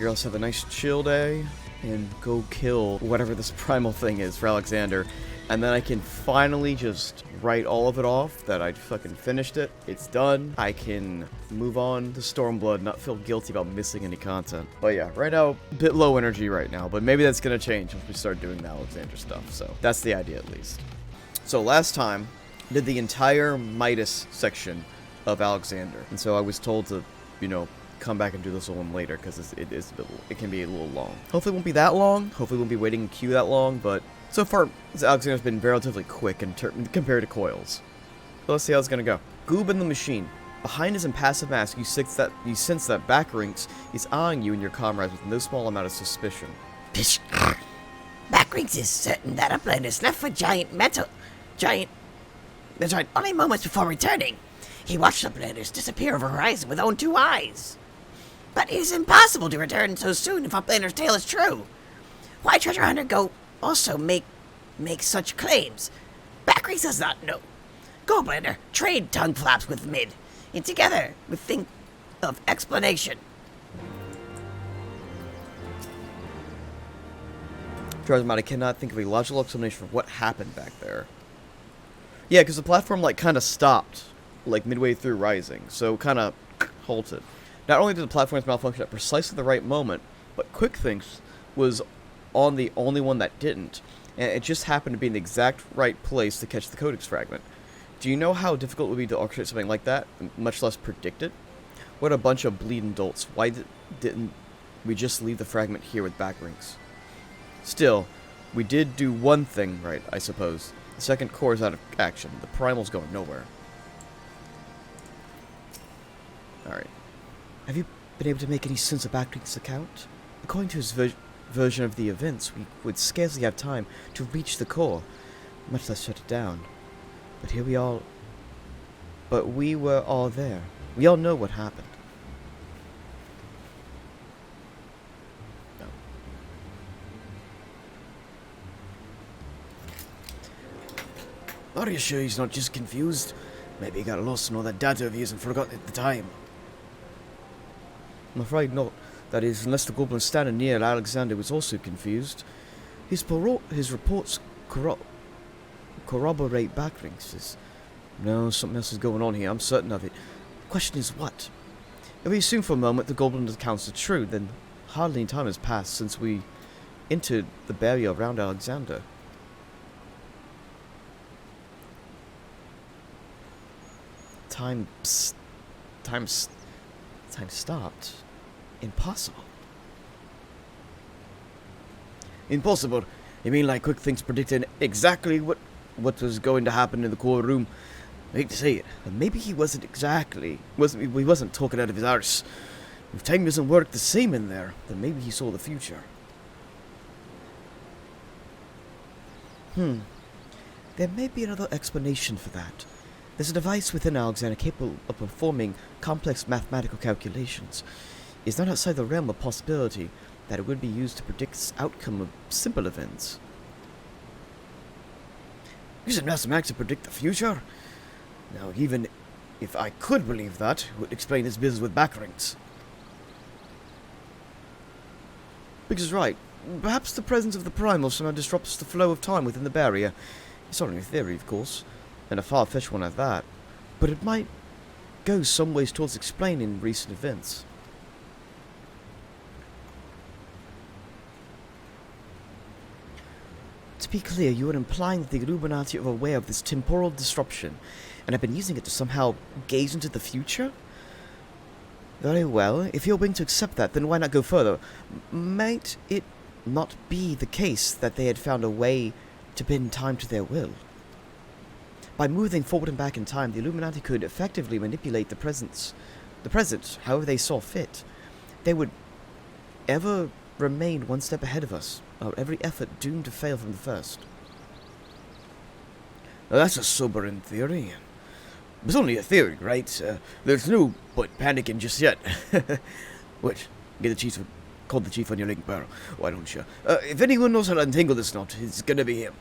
figure let's have a nice chill day and go kill whatever this primal thing is for Alexander. And then I can finally just write all of it off that I fucking finished it. It's done. I can move on to Stormblood, not feel guilty about missing any content. But yeah, right now, a bit low energy right now, but maybe that's gonna change once we start doing the Alexander stuff. So that's the idea at least. So last time, I did the entire Midas section of Alexander. And so I was told to, you know, come back and do this one later because it can be a little long. Hopefully it won't be that long. Hopefully we won't be waiting in queue that long, but so far, Alexander's been relatively quick compared to Coils. So let's see how it's gonna go. Goob in the machine. Behind his impassive mask, you sense that Backrinks is eyeing you and your comrades with no small amount of suspicion. Backrinks is certain that Upland has left for the giant only moments before returning. He watched Uplanders disappear over horizon with own 2 eyes. But it is impossible to return so soon if Uplander's tale is true. Why Treasure Hunter go also make such claims? Backrinks does not know. Goldblander trade tongue flaps with Mid, and together we think of explanation. I cannot think of a logical explanation for what happened back there. Yeah, because the platform like kind of stopped like midway through Rising, so kind of halted. Not only did the platforms malfunction at precisely the right moment, but Quick Thinks was on the only one that didn't, and it just happened to be in the exact right place to catch the Codex fragment. Do you know how difficult it would be to orchestrate something like that, much less predict it? What a bunch of bleeding dolts. Why didn't we just leave the fragment here with Backrinks? Still, we did do one thing right, I suppose. The second core is out of action. The primal's going nowhere. Alright. Have you been able to make any sense of Backrinks' account? According to his version of the events, we would scarcely have time to reach the core, much less shut it down. But here we all... But we were all there. We all know what happened. No. Are you sure he's not just confused? Maybe he got lost in all that data of his and forgot at the time. I'm afraid not. That is, unless the goblin standing near Alexander was also confused. His reports corroborate Backrinks'. No, something else is going on here, I'm certain of it. The question is what? If we assume for a moment the goblin accounts are true, then hardly any time has passed since we entered the barrier around Alexander. Time stopped. Impossible. Impossible? You mean like Quick Things predicted exactly what was going to happen in the core room? I hate to say it, but maybe he wasn't talking out of his arse. If time doesn't work the same in there, then maybe he saw the future. There may be another explanation for that. There's a device within Alexander capable of performing complex mathematical calculations. It's not outside the realm of possibility that it would be used to predict the outcome of simple events. Using mathematics to predict the future? Now, even if I could believe that, it would explain his business with Backrinks. Biggs is right. Perhaps the presence of the primal somehow disrupts the flow of time within the barrier. It's only a theory, of course, and a far-fetched one at that, but it might go some ways towards explaining recent events. To be clear, you are implying that the Illuminati are aware of this temporal disruption, and have been using it to somehow gaze into the future? Very well, if you're willing to accept that, then why not go further? Might it not be the case that they had found a way to bend time to their will? By moving forward and back in time, the Illuminati could effectively manipulate the present, however they saw fit. They would ever remain one step ahead of us, our every effort doomed to fail from the first. Now that's a sobering theory. It's only a theory, right? There's no point panicking just yet. Wait, call the chief on your link barrel. Why don't you? If anyone knows how to untangle this knot, it's gonna be him.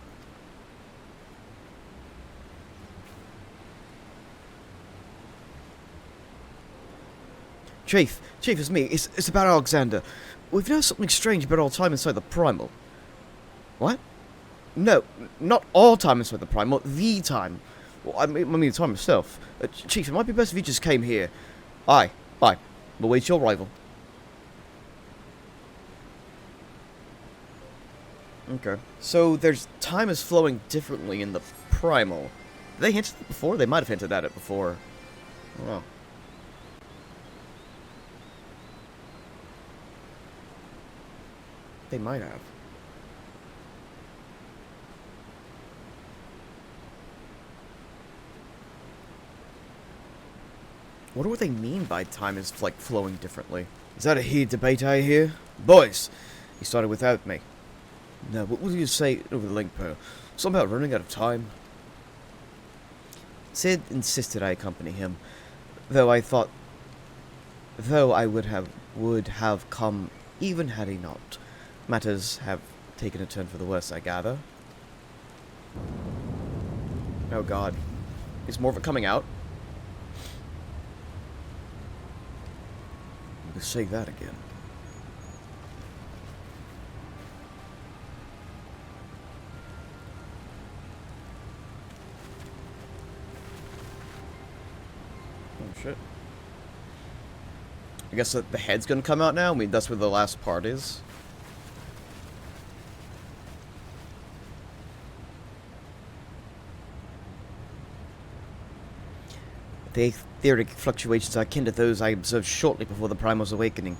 Chief, it's me. It's about Alexander. We've noticed something strange about all time inside the primal. What? No, not all time inside the primal, the time. Well, I mean the time itself. Chief, it might be best if you just came here. Aye. We'll wait your arrival. Okay. So there's time is flowing differently in the primal. Did they hinted at it before? They might have hinted at it before. I don't know. They might have. I wonder what they mean by time is, like, flowing differently. Is that a heated debate I hear? Boys! He started without me. No, what would you say over the link, Pearl? Something about running out of time? Sid insisted I accompany him, though I would have come even had he not. Matters have taken a turn for the worse, I gather. Oh god. Is more of it coming out? Let's say that again. Oh shit. I guess that the head's gonna come out now? I mean, that's where the last part is. The etheric fluctuations are akin to those I observed shortly before the Primal's awakening.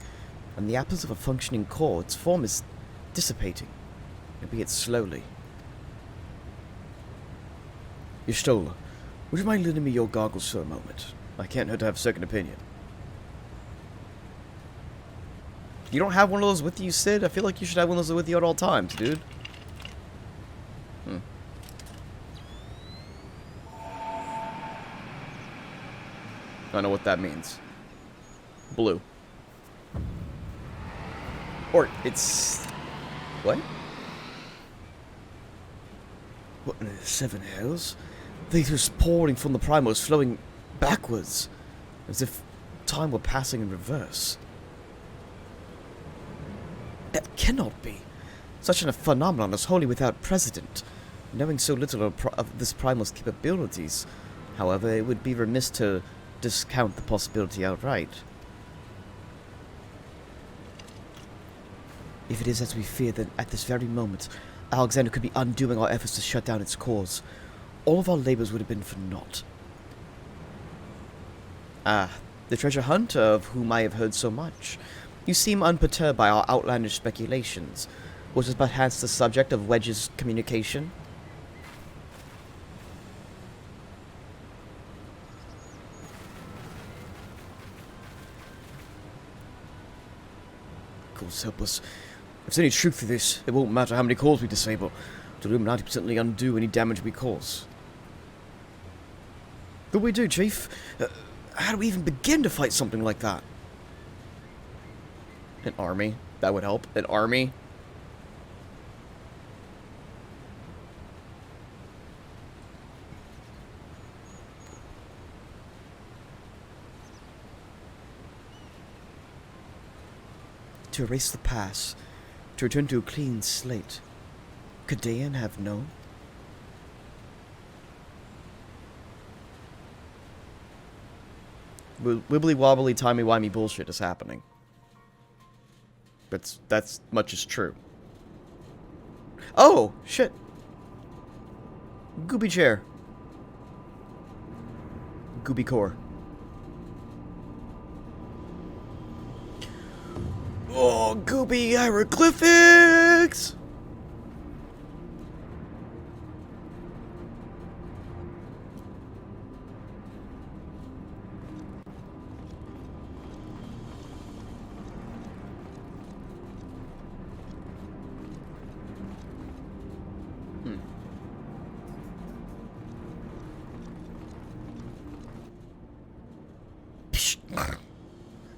In the absence of a functioning core, its form is dissipating, albeit slowly. Y'shtola, would you mind lending me your goggles for a moment? I can't hurt to have a second opinion. You don't have one of those with you, Sid? I feel like you should have one of those with you at all times, dude. I don't know what that means. Blue. Or it's... What? What in the seven hells? The ether's pouring from the primal is flowing backwards, as if time were passing in reverse. That cannot be. Such a phenomenon is wholly without precedent. Knowing so little of this primal's capabilities, however, it would be remiss to discount the possibility outright. If it is as we fear, then at this very moment, Alexander could be undoing our efforts to shut down its cause. All of our labors would have been for naught. Ah, the treasure hunt, of whom I have heard so much. You seem unperturbed by our outlandish speculations. Was it perhaps the subject of Wedge's communication? Help us. If there's any truth to this, it won't matter how many cores we disable. To do 90% undo any damage we cause. But we do, Chief. How do we even begin to fight something like that? An army? That would help. An army? To erase the past, to return to a clean slate. Could Dayan have known? Wibbly wobbly timey wimey bullshit is happening. That's much is true. Oh shit! Gooby chair. Gooby core. Oh, Gooby hieroglyphics!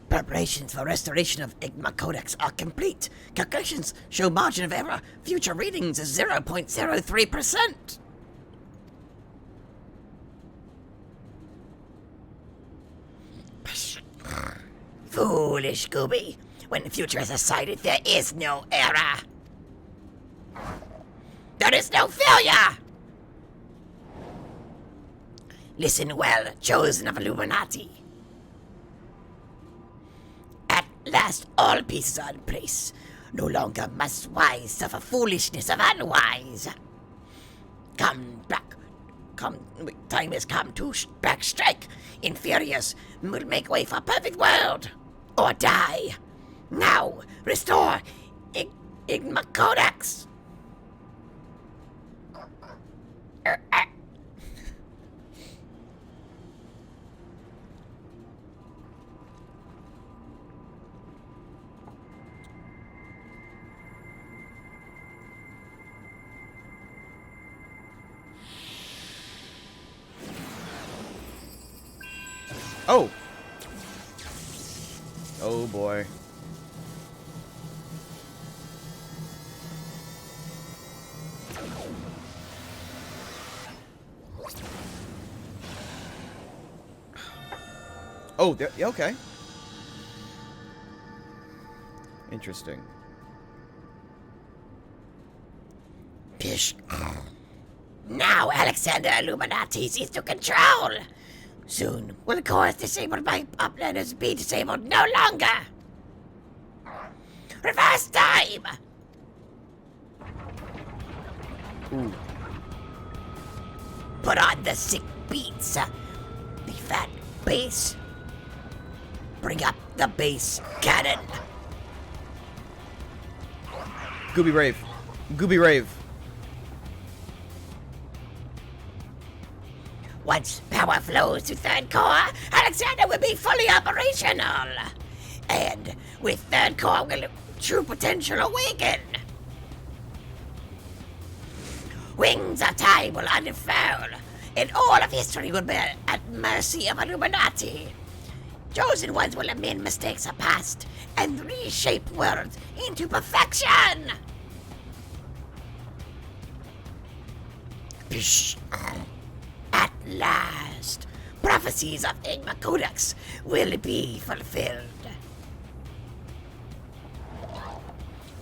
Preparations for restoration of Igma Codex are complete. Calculations show margin of error. Future readings is 0.03%. Foolish Gooby. When the future is decided, there is no error. There is no failure! Listen well, chosen of Illuminati. At last all pieces are in place. No longer must wise suffer foolishness of unwise. Come back. Time has come to backstrike. Inferiors will make way for a perfect world. Or die. Now, restore Igma Codex. Oh! Oh boy. Oh, yeah, okay. Interesting. Pish. Now Alexander Illuminati is to control. Soon will cores disabled by uplanders be disabled no longer. Reverse time. Ooh. Put on the sick beats. The fat bass. Bring up the bass cannon. Gooby Rave. Gooby Rave. Once power flows to third core, Alexander will be fully operational. And with third core will true potential awaken. Wings of time will unfurl, and all of history will be at mercy of Illuminati. Chosen ones will amend mistakes of past and reshape worlds into perfection. Pish. At last, prophecies of Igma Codex will be fulfilled.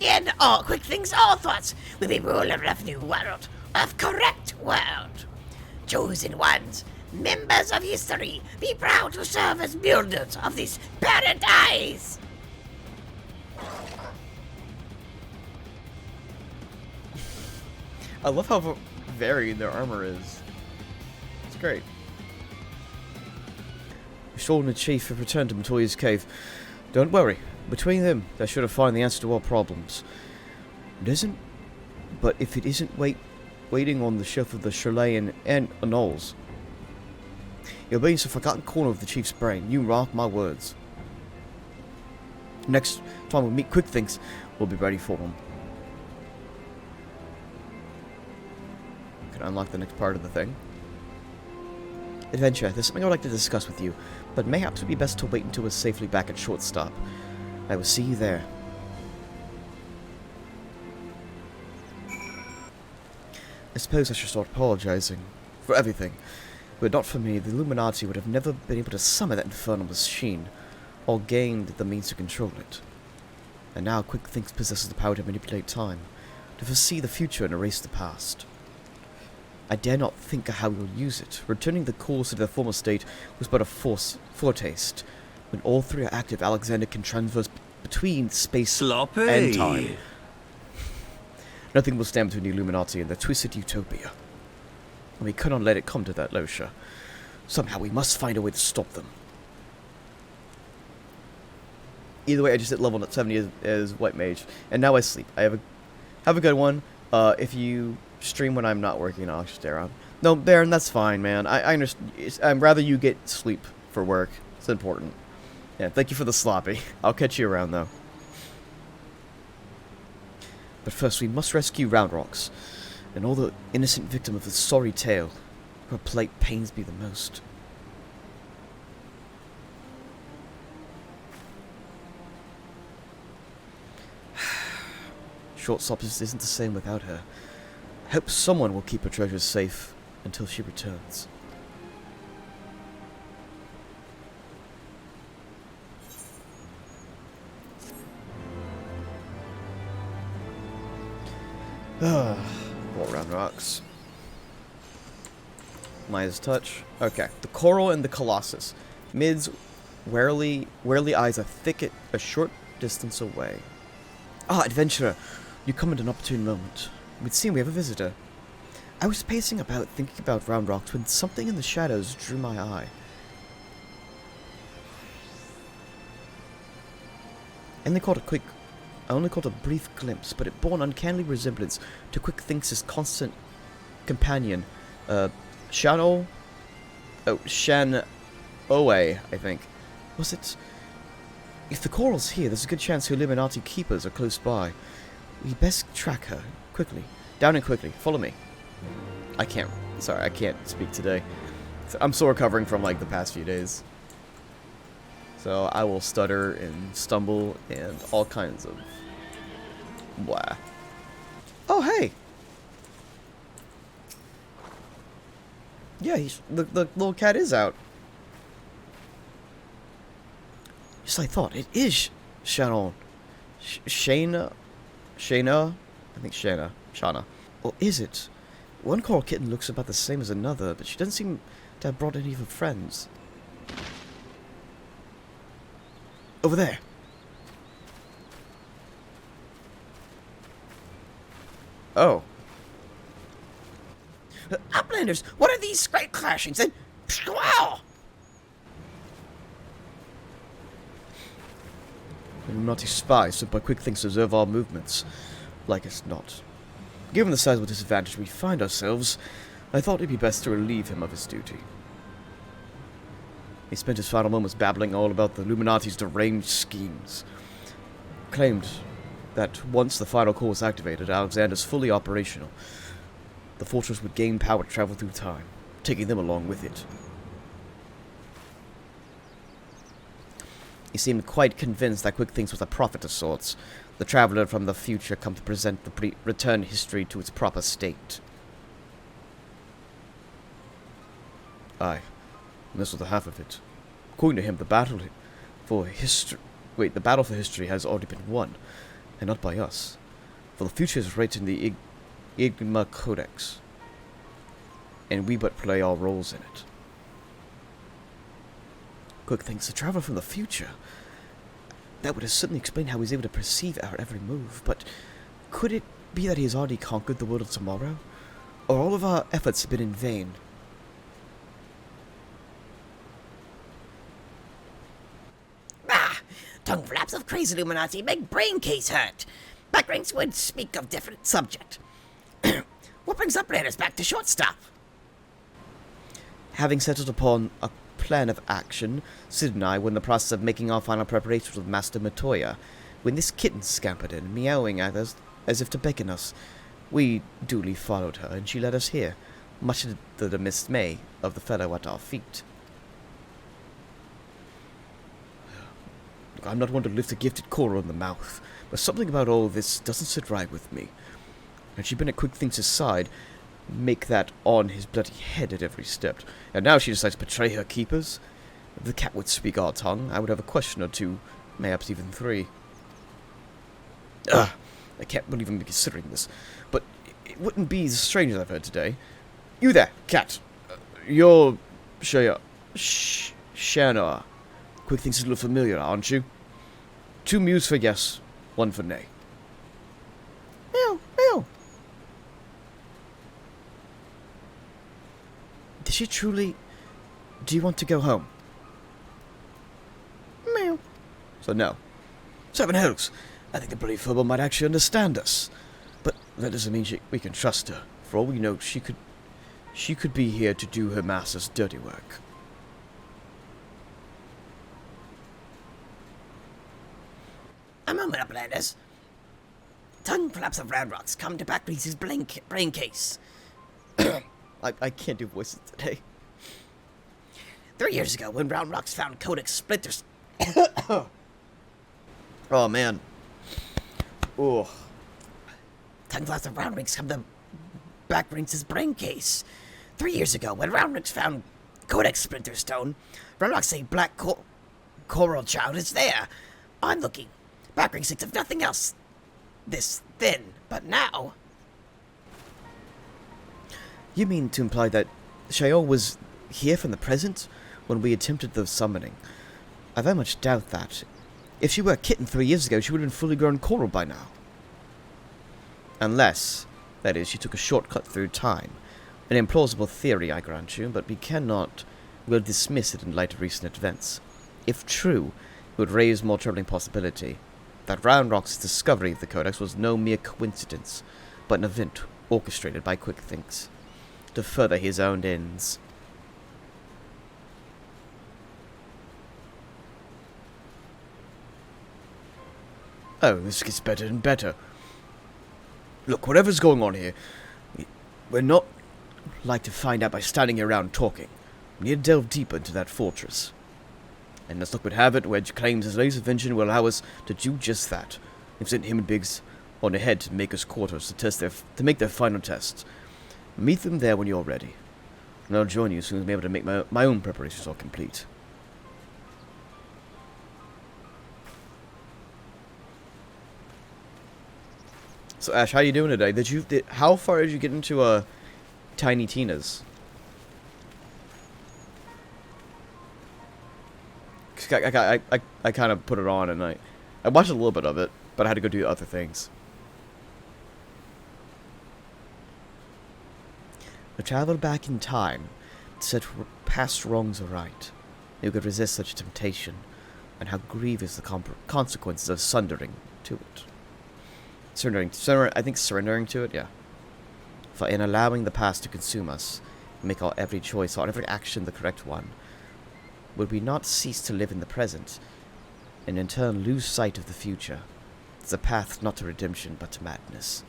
In all quick things, all thoughts will be ruler of new world, of correct world. Chosen ones, members of history, be proud to serve as builders of this paradise. I love how varied their armor is. It's great. Sean and Chief have returned to Matoya's cave. Don't worry. Between them, they should have found the answer to our problems. It isn't. But if it isn't waiting on the shelf of the chalet and Knowles, it'll be a forgotten corner of the Chief's brain. You mark my words. Next time we meet Quick Things, we'll be ready for them. Can unlock the next part of the thing. Adventure, there's something I would like to discuss with you, but mayhaps it would be best to wait until we're safely back at Shortstop. I will see you there. I suppose I should start apologizing for everything. Were it not for me, the Illuminati would have never been able to summon that infernal machine, or gained the means to control it. And now Quick Things possesses the power to manipulate time, to foresee the future and erase the past. I dare not think of how we'll use it. Returning the cores to their former state was but a foretaste. When all three are active, Alexander can transverse between space and time. Nothing will stand between the Illuminati and their twisted utopia. And we cannot let it come to that, Losha. Somehow we must find a way to stop them. Either way, I just hit level 70 as White Mage, and now I sleep. I have a good one. If you stream when I'm not working, I'll just stay around. No, Baron, that's fine, man. I understand. I'd rather you get sleep for work. It's important. Yeah, thank you for the sloppy. I'll catch you around, though. But first, we must rescue Round Rocks, and all the innocent victim of this sorry tale. Her plight pains me the most. Shortstop isn't the same without her. I hope someone will keep her treasures safe until she returns. More round rocks. Maya's touch. Okay. The coral and the colossus. Mid's warily eyes a thicket a short distance away. Ah, adventurer. You come at an opportune moment. It would seem we have a visitor. I was pacing about, thinking about round rocks, when something in the shadows drew my eye. I only caught a brief glimpse, but it bore an uncanny resemblance to Quick Thinks' constant companion, Shan Oe, I think. Was it? If the coral's here, there's a good chance her Illuminati keepers are close by. We best track her. Quickly. Down and quickly. Follow me. I can't speak today. I'm still recovering from, like, the past few days. So I will stutter and stumble and all kinds of blah. Oh, hey! Yeah, the little cat is out. Yes, I thought. It is Shannon. Shayna? I think Shana. Or is it? One coral kitten looks about the same as another, but she doesn't seem to have brought any of her friends. Over there. Oh. Uplanders, what are these great clashings and... Wow! Naughty spies sent by Quick Things to observe our movements. Like us not. Given the sizable disadvantage we find ourselves, I thought it'd be best to relieve him of his duty. He spent his final moments babbling all about the Illuminati's deranged schemes. Claimed that once the final core was activated, Alexander's fully operational, the fortress would gain power to travel through time, taking them along with it. He seemed quite convinced that Quick Things was a prophet of sorts, the traveler from the future come to present the return history to its proper state. Aye, and this was the half of it. According to him, the battle for history has already been won, and not by us. For the future is written in the Igma Codex, and we but play our roles in it. Quick Things, the traveler from the future. That would have certainly explained how he's able to perceive our every move, but could it be that he has already conquered the world of tomorrow? Or all of our efforts have been in vain? Tongue flaps of crazy Illuminati make brain case hurt. Backranks would speak of different subject. What brings Uplanders back to short stop? Having settled upon a plan of action, Sid and I were in the process of making our final preparations with Master Matoya, when this kitten scampered in, meowing at us as if to beckon us. We duly followed her, and she led us here, much to the dismay of the fellow at our feet. I'm not one to lift a gifted coral in the mouth, but something about all this doesn't sit right with me. Had she been at Quick Things' side, make that on his bloody head at every step, and now she decides to betray her keepers? If the cat would speak our tongue, I would have a question or two, mayhaps even three. I can't believe I'm considering this, but it wouldn't be the strangest I've heard today. You there, cat. You're... Shana. Quick Things is a little familiar, aren't you? 2 mews for yes, 1 for nay. Meow, meow. Did she truly... Do you want to go home? Meow. So no. 7 hells. I think the bloody phobos might actually understand us. But that doesn't mean we can trust her. For all we know, she could be here to do her master's dirty work. A moment, Uplanders. Tongue flaps of round rocks come to Backbreeze's brain case. I can't do voices today. 3 years ago, when Round Rocks found Codex splinters... Oh, man. Ugh. Tongue flaps of round rings come to Backbreeze's brain case. 3 years ago, when Round Rocks found Codex Splinter Stone, Round Rocks say Black Coral Child is there. I'm looking. Backrings thinks of nothing else. This thin, but now... You mean to imply that Sheol was here from the present when we attempted the summoning? I very much doubt that. If she were a kitten 3 years ago, she would have been fully grown coral by now. Unless, that is, she took a shortcut through time. An implausible theory, I grant you, but we cannot well dismiss it in light of recent events. If true, it would raise more troubling possibility that Round Rock's discovery of the Codex was no mere coincidence, but an event orchestrated by Quick Thinks to further his own ends. Oh, this gets better and better. Look, whatever's going on here, we're not like to find out by standing here around talking. We need to delve deeper into that fortress. And as luck would have it, Wedge claims his latest invention will allow us to do just that. They've sent him and Biggs on ahead to Maker's quarters to make their final tests. Meet them there when you're ready. And I'll join you as soon as I'm able to make my own preparations all complete. So Ash, how you doing today? How far did you get into Tiny Tina's? I kind of put it on and I watched a little bit of it, but I had to go do other things. I traveled back in time to set past wrongs aright. Who could resist such temptation, and how grievous the consequences of surrendering to it. Surrendering to it, yeah. For in allowing the past to consume us, make our every choice, our every action the correct one, would we not cease to live in the present, and in turn lose sight of the future? It's a path not to redemption, but to madness.